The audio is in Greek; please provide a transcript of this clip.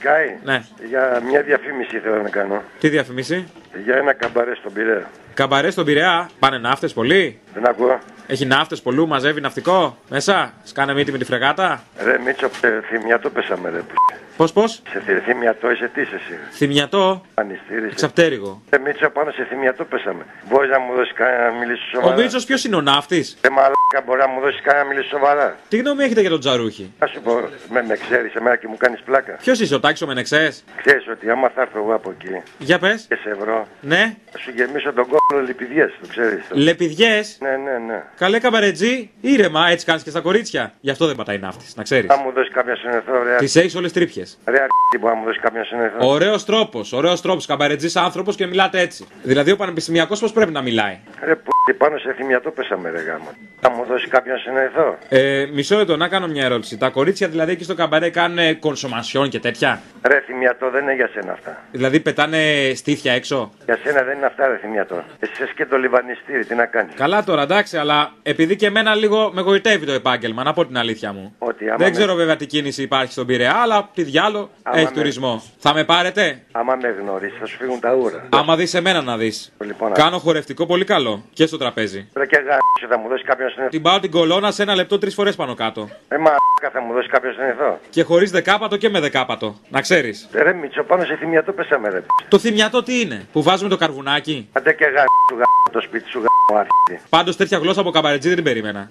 Sky. Ναι. Για μια διαφήμιση θέλω να κάνω. Τι διαφήμιση? Για ένα καμπαρέ στον Πειραιά. Καμπαρέ στον Πειραιά. Πάνε ναύτες πολύ. Δεν ακούω. Έχει ναύτες πολλού, μαζεύει ναυτικό μέσα. Σκάνε μύτη με τη φρεγάτα. Ρε Μίτσο, θυμιατό πέσαμε ρε. Πώς? Σε θυμιατό είσαι τι είσαι εσύ. Θυμιατό. Ανιστήρησε. Εξαπτέρυγο. Μίτσο, πάνω σε θυμιατό πέσαμε. Μπορεί να μου δώσει κανένα να μιλήσει σοβαρά. Ο Μίτσος ποιος είναι ο ναύτης? Μαλάκα, μπορεί να μου δώσει κανένα να μιλήσει σοβαρά. Τι γνώμη έχετε για τον Τζαρούχη? Να σου πω, με ξέρει εμένα και μου κάνει πλάκα. Ποιος είσαι, ο Τάκης ο Μενεξές? Ξέρει ότι άμα θα έρθω εγώ από εκεί. Για πες. Και σε ευρώ. Ναι. Θα σου γεμίσω τον κόλλο λιπηδιές, το ξέρεις. Λεπιδιές. Ναι. Καλέ καμπαρετζή, ήρεμα, έτσι κάνεις και στα κορίτσια. Γι' αυτό δεν πατάει ναύτης, να ξέρεις. Θα μου δώσει κάποια συνεθρό, ρε. Τις έχεις όλες τρίπιες. Ρε αρχή που θα μου δώσει κάποια συνεθρό. Ωραίος τρόπος, καμπαρετζής άνθρωπος και μιλάτε έτσι. Δηλαδή ο πανεπιστημιακός πώς πρέπει να μιλάει? Ρε που πάνω σε θυμιατό πέσαμε, ρε γάμα. Θα μου δώσει κάποιον συνεθρό. Μισό λεπτό, να κάνω μια ερώτηση. Τα κορίτσια δηλαδή εκεί στο καμπαρέ κάνουν κονσομασιόν και τέτοια? Ρε θυμιατό δεν είναι για σένα αυτά. Δηλαδή πετάνε στήθια έξω? Για σένα δεν είναι αυτά, ρε θυμιατό. Εσύ είσαι και το λιβανιστήρι, τι να κάνει. Καλά τώρα, εντάξει, αλλά επειδή και εμένα λίγο με γοητεύει το επάγγελμα, να πω την αλήθεια μου. Δεν ξέρω βέβαια τι κίνηση υπάρχει στον Πειραιά, αλλά τι διάλο έχει τουρισμό. Θα με πάρετε? Άμα με γνωρίσει, θα σου φύγουν τα ούρα. Άμα δει εμένα να δει. Λοιπόν, κάνω χορευτικό πολύ καλό και στο τραπέζι. Ρε και γάμισε, θα μου δώσει κάποιον συνεθρό. Την πάω την κολόνα σε ένα λεπτό 3 φορές πάνω κάτω. Μαλάκα, θα μου δώσει κάποιον συνεθρό. Και χωρίς δεκάπατο και με δεκάπατο. Να ξέρεις. Ρε Μίτσο, πάνω σε θυμιατό πέσαμε, ρε. Το θυμιατό τι είναι? Που βάζουμε το καρβουνάκι? Άντε και γάμισε το σπίτι σου, γάμισε. Πάντως τέτοια γλώσσα από καμπαρετζή δεν την περίμενα.